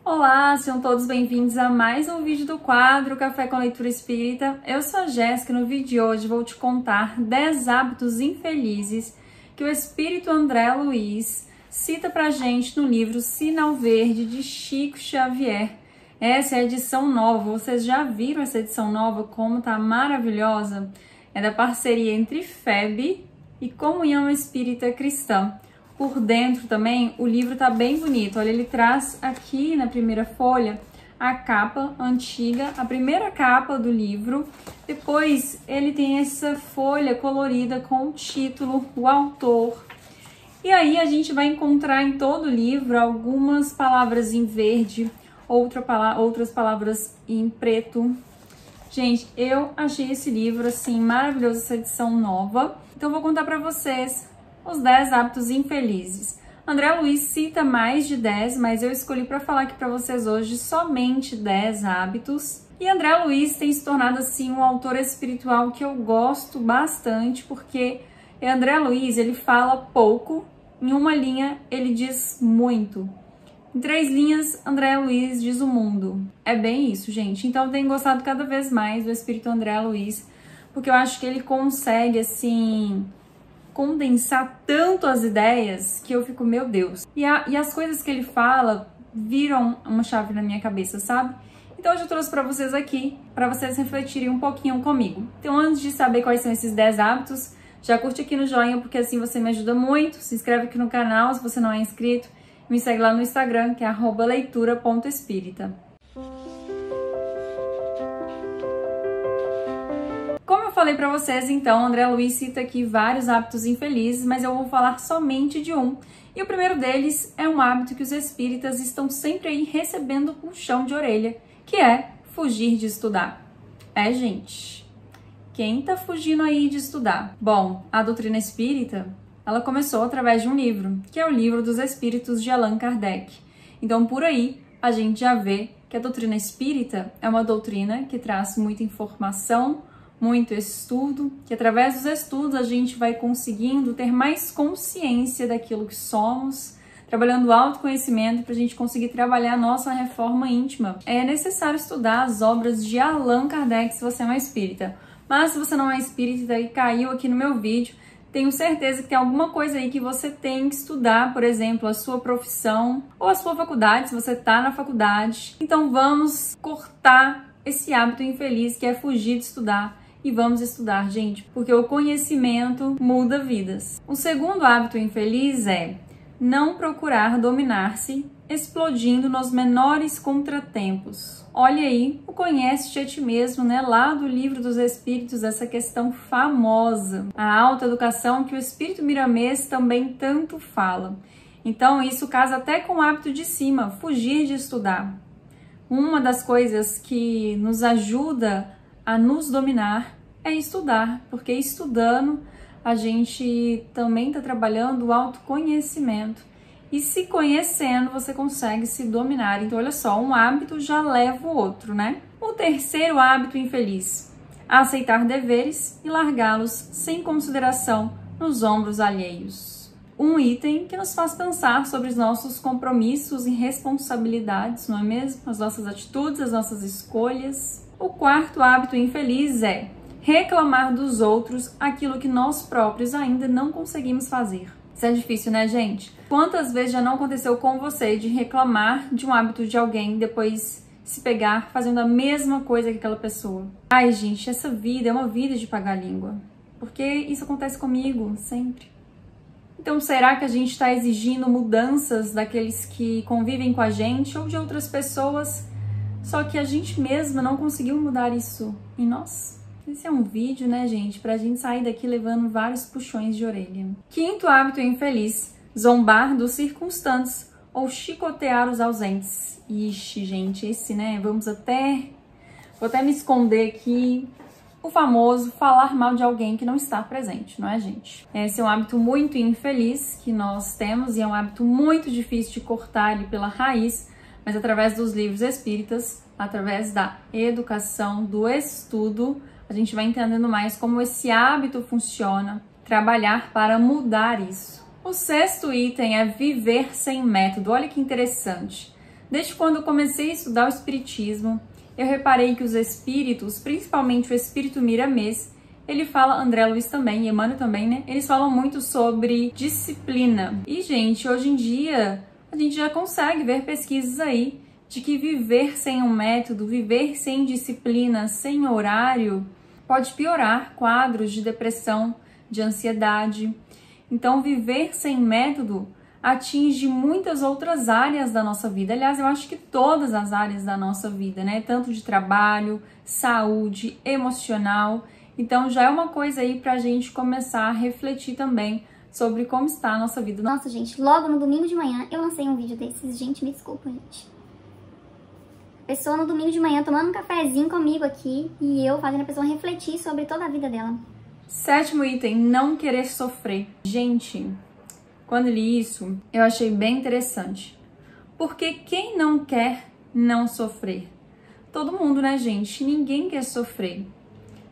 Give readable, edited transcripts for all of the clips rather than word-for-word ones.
Olá, sejam todos bem-vindos a mais um vídeo do quadro Café com Leitura Espírita. Eu sou a Jéssica e no vídeo de hoje vou te contar 10 hábitos infelizes que o Espírito André Luiz cita pra gente no livro Sinal Verde de Chico Xavier. Essa é a edição nova, vocês já viram essa edição nova, como tá maravilhosa? É da parceria entre FEB e Comunhão Espírita Cristã. Por dentro também o livro tá bem bonito, olha, ele traz aqui na primeira folha a capa antiga, a primeira capa do livro, depois ele tem essa folha colorida com o título, o autor, e aí a gente vai encontrar em todo o livro algumas palavras em verde, outras palavras em preto. Gente, eu achei esse livro assim maravilhoso, essa edição nova, então eu vou contar para vocês os 10 hábitos infelizes. André Luiz cita mais de 10, mas eu escolhi para falar aqui para vocês hoje somente 10 hábitos. E André Luiz tem se tornado assim um autor espiritual que eu gosto bastante, porque André Luiz, ele fala pouco, em uma linha ele diz muito. Em 3 linhas, André Luiz diz o mundo. É bem isso, gente. Então eu tenho gostado cada vez mais do espírito André Luiz, porque eu acho que ele consegue assim condensar tanto as ideias que eu fico, meu Deus. E as coisas que ele fala viram uma chave na minha cabeça, sabe? Então hoje eu trouxe para vocês aqui, para vocês refletirem um pouquinho comigo. Então antes de saber quais são esses 10 hábitos, já curte aqui no joinha, porque assim você me ajuda muito. Se inscreve aqui no canal se você não é inscrito. Me segue lá no Instagram, que é @leitura.espírita. Como eu falei para vocês, então, André Luiz cita aqui vários hábitos infelizes, mas eu vou falar somente de um. E o primeiro deles é um hábito que os espíritas estão sempre aí recebendo puxão de orelha, que é fugir de estudar. É, gente, quem tá fugindo aí de estudar? Bom, a doutrina espírita, ela começou através de um livro, que é o Livro dos Espíritos de Allan Kardec. Então, por aí, a gente já vê que a doutrina espírita é uma doutrina que traz muita informação, muito estudo, que através dos estudos a gente vai conseguindo ter mais consciência daquilo que somos, trabalhando o autoconhecimento para a gente conseguir trabalhar a nossa reforma íntima. É necessário estudar as obras de Allan Kardec se você é uma espírita. Mas se você não é espírita e caiu aqui no meu vídeo, tenho certeza que tem alguma coisa aí que você tem que estudar, por exemplo, a sua profissão ou a sua faculdade, se você está na faculdade. Então vamos cortar esse hábito infeliz que é fugir de estudar. E vamos estudar, gente, porque o conhecimento muda vidas. O segundo hábito infeliz é não procurar dominar-se, explodindo nos menores contratempos. Olha aí, o Conhece-te a ti mesmo, né? Lá do Livro dos Espíritos, essa questão famosa. A autoeducação que o Espírito Miramês também tanto fala. Então, isso casa até com o hábito de cima, fugir de estudar. Uma das coisas que nos ajuda a nos dominar é estudar, porque estudando a gente também está trabalhando o autoconhecimento e se conhecendo você consegue se dominar. Então olha só, um hábito já leva o outro, né? O terceiro hábito infeliz, aceitar deveres e largá-los sem consideração nos ombros alheios. Um item que nos faz pensar sobre os nossos compromissos e responsabilidades, não é mesmo? As nossas atitudes, as nossas escolhas. O quarto hábito infeliz é reclamar dos outros aquilo que nós próprios ainda não conseguimos fazer. Isso é difícil, né, gente? Quantas vezes já não aconteceu com você de reclamar de um hábito de alguém e depois se pegar fazendo a mesma coisa que aquela pessoa? Ai, gente, essa vida é uma vida de pagar a língua. Porque isso acontece comigo sempre. Então, será que a gente está exigindo mudanças daqueles que convivem com a gente ou de outras pessoas? Só que a gente mesma não conseguiu mudar isso em nós. Esse é um vídeo, né, gente, pra gente sair daqui levando vários puxões de orelha. Quinto hábito infeliz, zombar dos circunstantes ou chicotear os ausentes. Ixi, gente, esse, né, vou até me esconder aqui. O famoso falar mal de alguém que não está presente, não é, gente? Esse é um hábito muito infeliz que nós temos e é um hábito muito difícil de cortar ele pela raiz, mas através dos livros espíritas, através da educação, do estudo, a gente vai entendendo mais como esse hábito funciona, trabalhar para mudar isso. O sexto item é viver sem método. Olha que interessante. Desde quando eu comecei a estudar o espiritismo, eu reparei que os espíritos, principalmente o espírito miramês, ele fala, André Luiz também, e Emmanuel também, né? Eles falam muito sobre disciplina. E, gente, hoje em dia, a gente já consegue ver pesquisas aí de que viver sem um método, viver sem disciplina, sem horário, pode piorar quadros de depressão, de ansiedade. Então, viver sem método atinge muitas outras áreas da nossa vida. Aliás, eu acho que todas as áreas da nossa vida, né? Tanto de trabalho, saúde, emocional. Então, já é uma coisa aí pra gente começar a refletir também sobre como está a nossa vida. Nossa, gente, logo no domingo de manhã eu lancei um vídeo desses. Gente, me desculpa, gente. Pessoa no domingo de manhã tomando um cafezinho comigo aqui e eu fazendo a pessoa refletir sobre toda a vida dela. 7º item, não querer sofrer. Gente, quando li isso, eu achei bem interessante. Porque quem não quer não sofrer? Todo mundo, né, gente? Ninguém quer sofrer.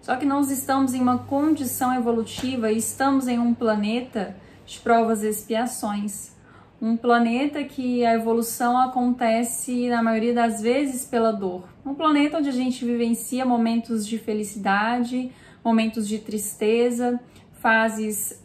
Só que nós estamos em uma condição evolutiva e estamos em um planeta de provas e expiações. Um planeta que a evolução acontece, na maioria das vezes, pela dor. Um planeta onde a gente vivencia momentos de felicidade, momentos de tristeza, fases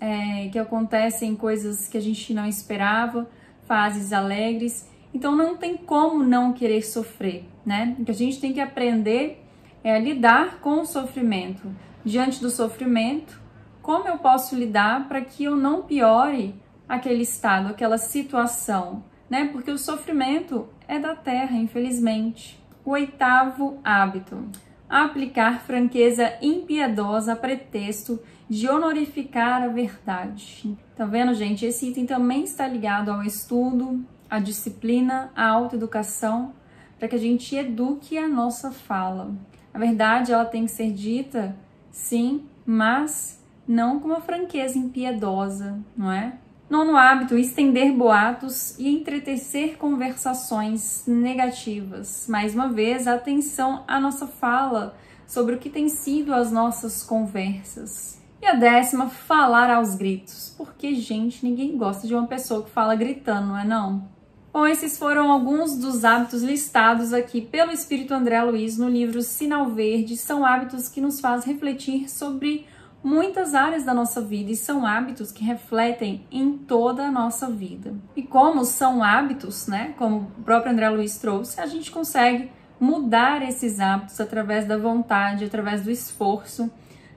que acontecem, coisas que a gente não esperava, fases alegres. Então não tem como não querer sofrer, né? O que a gente tem que aprender é lidar com o sofrimento. Diante do sofrimento, como eu posso lidar para que eu não piore aquele estado, aquela situação, né? Porque o sofrimento é da terra, infelizmente. O 8º hábito: aplicar franqueza impiedosa a pretexto de honorificar a verdade. Tá vendo, gente? Esse item também está ligado ao estudo, à disciplina, à autoeducação, para que a gente eduque a nossa fala. A verdade, ela tem que ser dita, sim, mas não com uma franqueza impiedosa, não é? 9º hábito, estender boatos e entretecer conversações negativas. Mais uma vez, atenção à nossa fala sobre o que tem sido as nossas conversas. E a 10ª, falar aos gritos. Porque, gente, ninguém gosta de uma pessoa que fala gritando, não é não? Bom, esses foram alguns dos hábitos listados aqui pelo Espírito André Luiz no livro Sinal Verde. São hábitos que nos fazem refletir sobre muitas áreas da nossa vida e são hábitos que refletem em toda a nossa vida. E como são hábitos, né, como o próprio André Luiz trouxe, a gente consegue mudar esses hábitos através da vontade, através do esforço.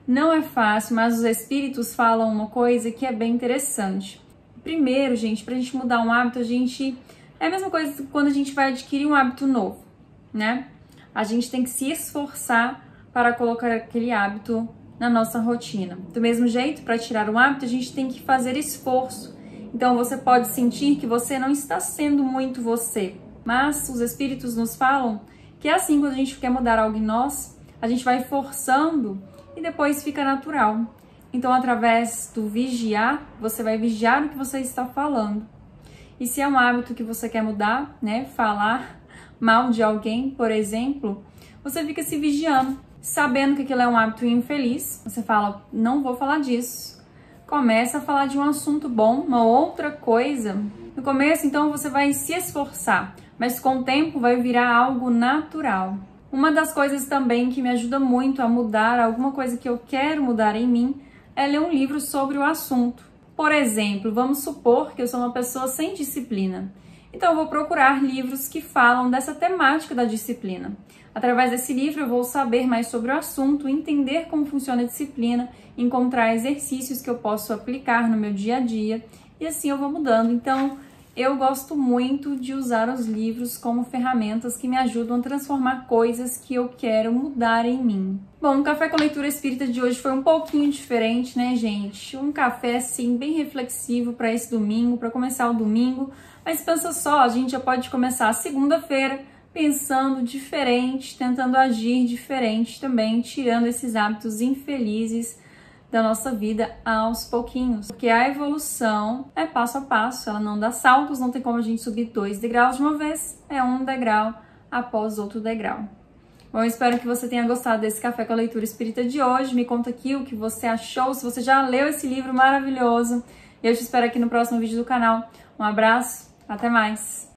Não é fácil, mas os espíritos falam uma coisa que é bem interessante. Primeiro, gente, para a gente mudar um hábito, é a mesma coisa que quando a gente vai adquirir um hábito novo, né? A gente tem que se esforçar para colocar aquele hábito na nossa rotina. Do mesmo jeito, para tirar um hábito, a gente tem que fazer esforço. Então, você pode sentir que você não está sendo muito você. Mas os espíritos nos falam que é assim, quando a gente quer mudar algo em nós, a gente vai forçando e depois fica natural. Então, através do vigiar, você vai vigiar o que você está falando. E se é um hábito que você quer mudar, né, falar mal de alguém, por exemplo, você fica se vigiando, sabendo que aquilo é um hábito infeliz. Você fala, não vou falar disso. Começa a falar de um assunto bom, uma outra coisa. No começo, então, você vai se esforçar, mas com o tempo vai virar algo natural. Uma das coisas também que me ajuda muito a mudar alguma coisa que eu quero mudar em mim é ler um livro sobre o assunto. Por exemplo, vamos supor que eu sou uma pessoa sem disciplina. Então, eu vou procurar livros que falam dessa temática da disciplina. Através desse livro, eu vou saber mais sobre o assunto, entender como funciona a disciplina, encontrar exercícios que eu posso aplicar no meu dia a dia e assim eu vou mudando. Então, eu gosto muito de usar os livros como ferramentas que me ajudam a transformar coisas que eu quero mudar em mim. Bom, o Café com Leitura Espírita de hoje foi um pouquinho diferente, né, gente? Um café, assim, bem reflexivo para esse domingo, para começar o domingo. Mas pensa só, a gente já pode começar a segunda-feira pensando diferente, tentando agir diferente também, tirando esses hábitos infelizes da nossa vida aos pouquinhos. Porque a evolução é passo a passo, ela não dá saltos, não tem como a gente subir 2 degraus de uma vez, é um degrau após outro degrau. Bom, eu espero que você tenha gostado desse Café com a Leitura Espírita de hoje. Me conta aqui o que você achou, se você já leu esse livro maravilhoso. Eu te espero aqui no próximo vídeo do canal. Um abraço, até mais!